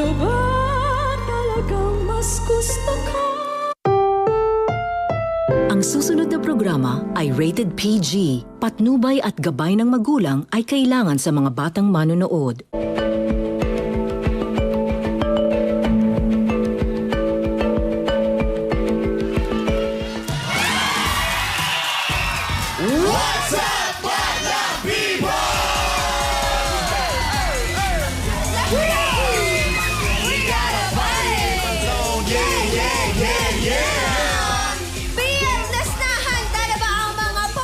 Ano ba talagang mas gusto ko? Ang susunod na programa ay rated PG. Patnubay at gabay ng magulang ay kailangan sa mga batang manonood. What's up?